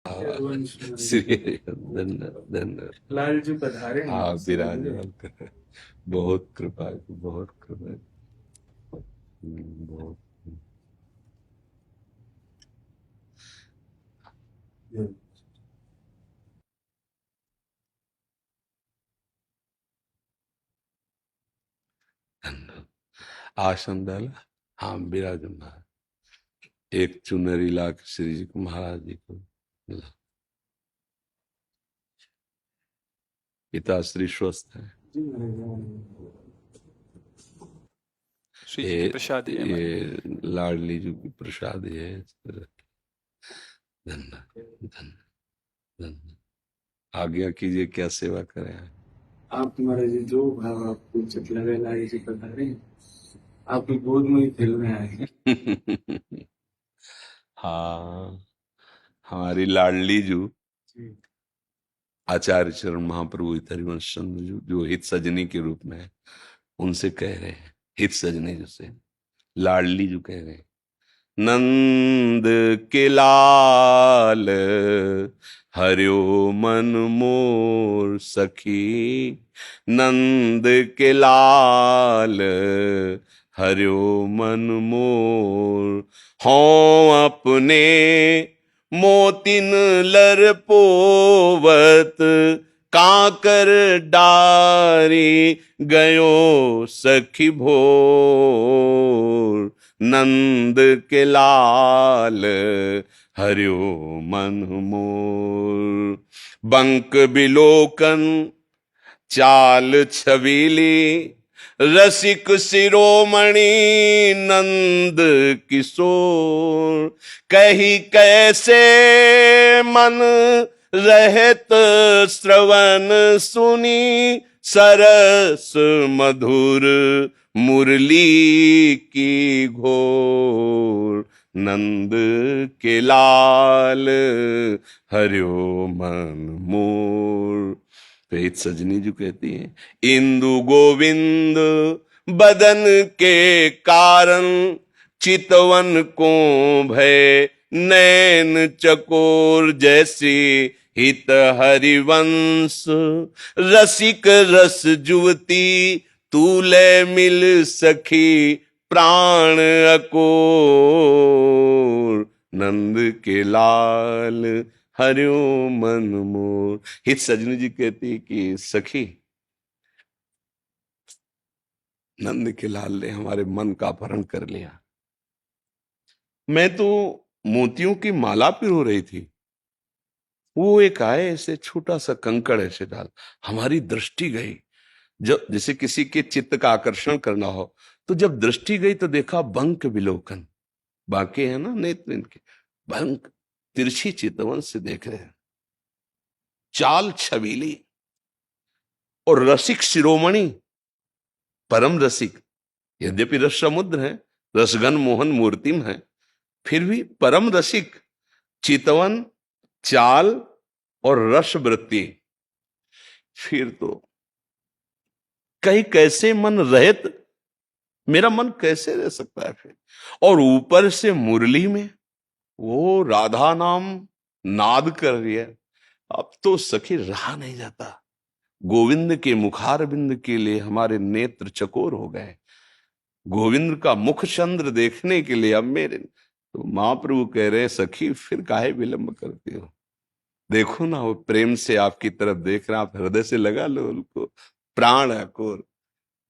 श्री धन्य लाल जी पधारे। हाँ विराजमान कर, बहुत कृपा की, बहुत कृपा की, बहुत धन्य। आसन डाला, हाँ विराजमान। एक चुनरी ला के श्री जी को, महाराज जी को मिला। पिताश्री स्वस्थ है। श्री जी की प्रसादी है हमारी। ये लाडली जी की प्रसादी है। धन्य धन्य धन्य। आज्ञा कीजिए, क्या सेवा करें। आप महाराज जी जो भाव आपको उचित लगे लाल जी पधारे। आपकी गोद में ही खेलने आए। हाँ, हमारी लाडली जो आचार्य चरण महाप्रभु हरिवंश चंद्र जो हित सजनी के रूप में है, उनसे कह रहे हैं, हित सजनी जिसे लाडली जो कह रहे हैं, नंद के लाल हरियो मन मोर सखी, नंद के लाल हरियो मन मोर, हों अपने मोतिन लर पोवत, काकर डारी गयो सखी भोर, नंद के लाल हरियो मन मोर, बंक बिलोकन चाल छबीली, रसिक शिरोमणि नंद किशोर, कही कैसे मन रहत श्रवण सुनी, सरस मधुर मुरली की घोर, नंद के लाल हरियो मन मोर। तो एक सजनी जो कहती है, इंदु गोविंद बदन के कारण, चितवन को भय नैन चकोर, जैसे हित हरिवंश रसिक रस जुवती, तूले मिल सखी प्राण अकोर, नंद के लाल हरियो मन मोर। हित सजनी जी कहती कि सखी, नंद के लाल ने हमारे मन का अपहरण कर लिया। मैं तो मोतियों की माला पिरो रही थी, वो एक आए ऐसे छोटा सा कंकड़ ऐसे डाल, हमारी दृष्टि गई। जब जैसे किसी के चित्त का आकर्षण करना हो, तो जब दृष्टि गई तो देखा बंक विलोकन, बाके है ना नेत्र इनके, बंक तिरछी चितवन से देख रहे हैं, चाल छबीली और रसिक शिरोमणि, परम रसिक। यद्यपि रस समुद्र है, रसघन मोहन मूर्तिम है, फिर भी परम रसिक, चितवन, चाल और रस वृत्ति। फिर तो कहीं कैसे मन रहित, मेरा मन कैसे रह सकता है फिर। और ऊपर से मुरली में वो राधा नाम नाद कर रही है, अब तो सखी रहा नहीं जाता। गोविंद के मुखारबिंद के लिए हमारे नेत्र चकोर हो गए, गोविंद का मुख चंद्र देखने के लिए अब मेरे। तो महाप्रभु कह रहे, सखी फिर काहे विलंब करती हो, देखो ना वो प्रेम से आपकी तरफ देख रहे, आप हृदय से लगा लो उनको, प्राण अकोर,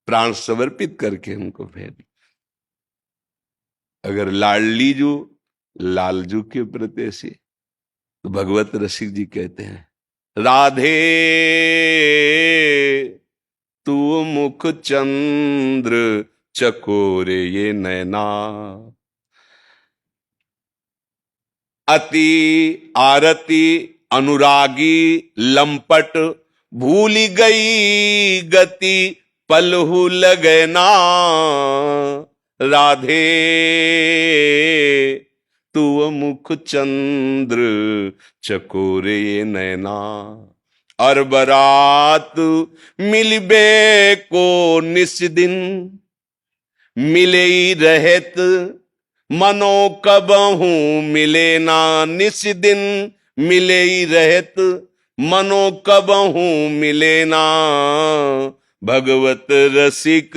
प्राण समर्पित करके उनको भेज। अगर लाडली जो लालजू के प्रति ऐसी, तो भगवत रसिक जी कहते हैं, राधे तू मुख चंद्र चकोरे ये नैना, अति आरती अनुरागी लंपट, भूल गई गति पलहु लगना, राधे तू मुख चंद्र चकोरे नैना, और बरात मिलबे को निस दिन, मिले ही रहत मनो कबहू मिले ना निस दिन, मिले ही रहत मनो कबहू मिले ना। भगवत रसिक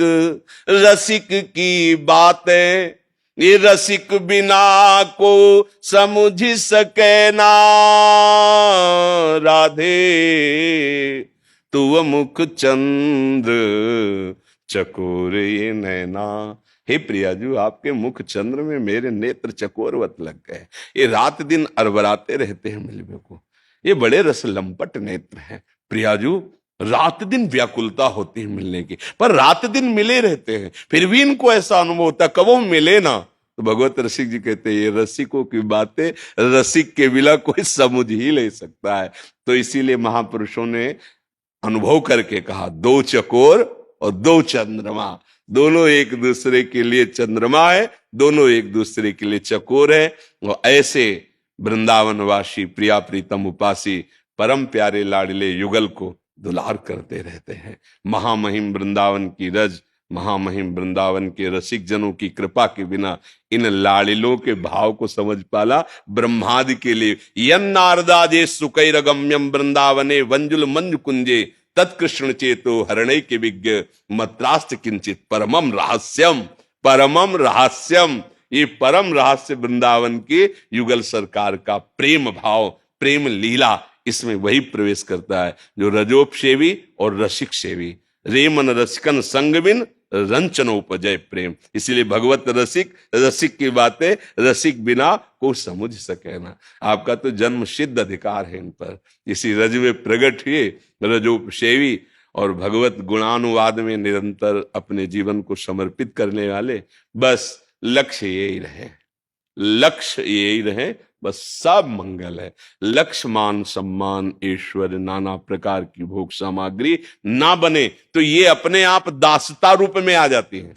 रसिक की बातें ये रसिक बिना को समझ सके ना। राधे तू मुख चंद्र चकोर ये नैना। हे प्रियाजू, आपके मुख चंद्र में मेरे नेत्र चकोरवत लग गए। ये रात दिन अरबराते रहते हैं मिलवे को। ये बड़े रस लंपट नेत्र हैं प्रियाजू। रात दिन व्याकुलता होती है मिलने की, पर रात दिन मिले रहते हैं, फिर भी इनको ऐसा अनुभव होता है कबो मिले ना। तो भगवत रसिक जी कहते हैं ये रसिकों की बातें रसिक के बिना कोई समझ ही नहीं सकता है। तो इसीलिए महापुरुषों ने अनुभव करके कहा, दो चकोर और दो चंद्रमा, दोनों एक दूसरे के लिए चंद्रमा है, दोनों एक दूसरे के लिए चकोर है। और ऐसे वृंदावनवासी प्रिया प्रीतम उपासी परम प्यारे लाडले युगल को दुलार करते रहते हैं। महामहिम वृंदावन की रज, महामहिम वृंदावन के रसिक जनों की कृपा के बिना इन लाड़िलों के भाव को समझ पाला ब्रह्मादि के लिए। यन नारदाजे सुकैरगम्यम वृंदावने वंजुल मंजु कुंजे तत्कृष्ण चेतो हरणै के विज्ञ मत्रास्त किंचित परमम रहस्यम। परमम रहस्यम, ये परम रहस्य वृंदावन के युगल सरकार का प्रेम भाव, प्रेम लीला, इसमें वही प्रवेश करता है जो रजोपसेवी और रसिक सेवी। रेमन रसिकन संग बिन रंचनोपजय प्रेम। इसीलिए भगवत रसिक रसिक की बातें रसिक बिना को समझ सके ना। आपका तो जन्म सिद्ध अधिकार है इन पर। इसी रज में प्रकट हुए रजोपसेवी और भगवत गुणानुवाद में निरंतर अपने जीवन को समर्पित करने वाले। बस लक्ष्य यही रहे, लक्ष्य यही रहे, बस सब मंगल है। लक्ष्य मान सम्मान ईश्वर नाना प्रकार की भोग सामग्री ना बने तो ये अपने आप दासता रूप में आ जाती हैं।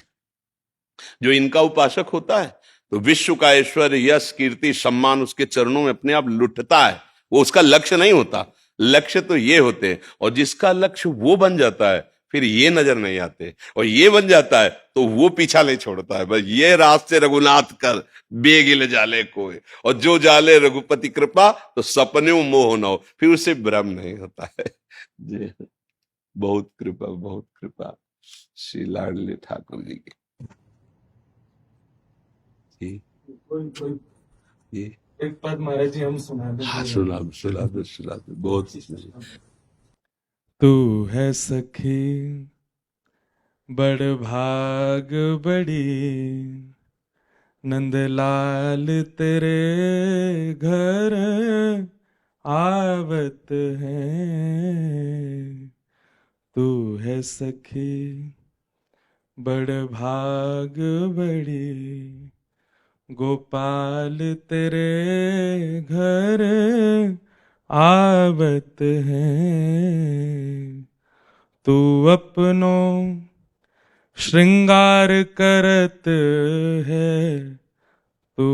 जो इनका उपासक होता है तो विश्व का ऐश्वर्य यश कीर्ति सम्मान उसके चरणों में अपने आप लुटता है, वो उसका लक्ष्य नहीं होता। लक्ष्य तो ये होते हैं, और जिसका लक्ष्य वो बन जाता है फिर ये नजर नहीं आते, और ये बन जाता है तो वो पीछा नहीं छोड़ता है। बस ये रास्ते रघुनाथ कर बेगिल जाले कोई, और जो जाले रघुपति कृपा तो सपने मोह न हो, फिर उसे भ्रम नहीं होता है। जी, बहुत कृपा, बहुत कृपा श्री लाडले ठाकुर जी की। जी कोई कोई जी एक पद महाराज जी हम सुना दो। हाँ, सुना दो, सुना दो, सुना दो, बहुत तू है सखी बड़ भाग बड़ी, नंदलाल तेरे घर आवत है। तू है सखी बड़ भाग बड़ी, गोपाल तेरे घर आवत है। तू अपनो श्रृंगार करत है, तू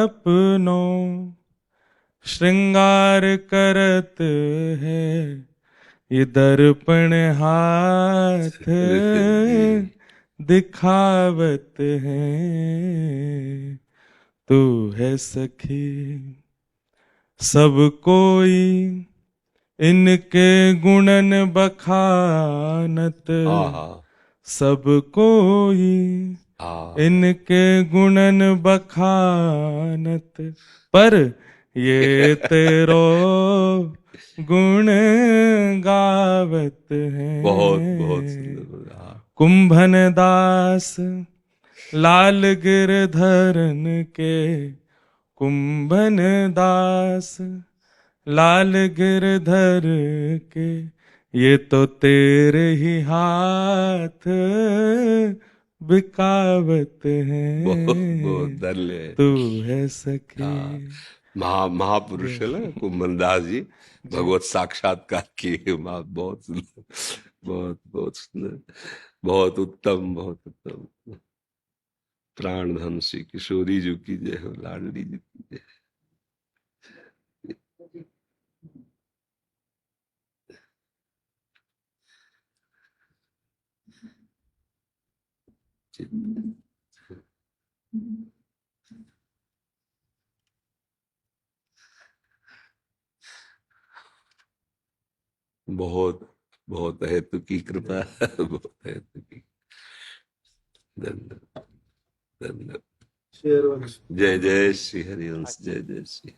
अपनो श्रृंगार करत है। ये दर्पण हाथ दिखावत है। तू है सखी सब कोई इनके गुणन बखानत, सब कोई इनके गुणन बखानत, पर ये तेरो गुण गावत है। बहुत बहुत सुंदर। कुंभन दास लाल गिरधरन के, कुंभन दास लाल गिरधर के, ये तो तेरे ही हाथ बिकावत है। बहुत धन्य। तू है सखी। महापुरुष है ना कुंभनदास जी, भगवत साक्षात्कार किए। बहुत सुंदर, बहुत बहुत सुंदर, बहुत उत्तम, बहुत उत्तम। प्राण धन श्री किशोरी जी की जय हो, लाडली जी की जय। बहुत बहुत है तुकी कृपा, बहुत है तुकी। धन्यवाद, धन्यवाद। शेयर वाला जय जय श्री हरिवंश, जय जय श्री।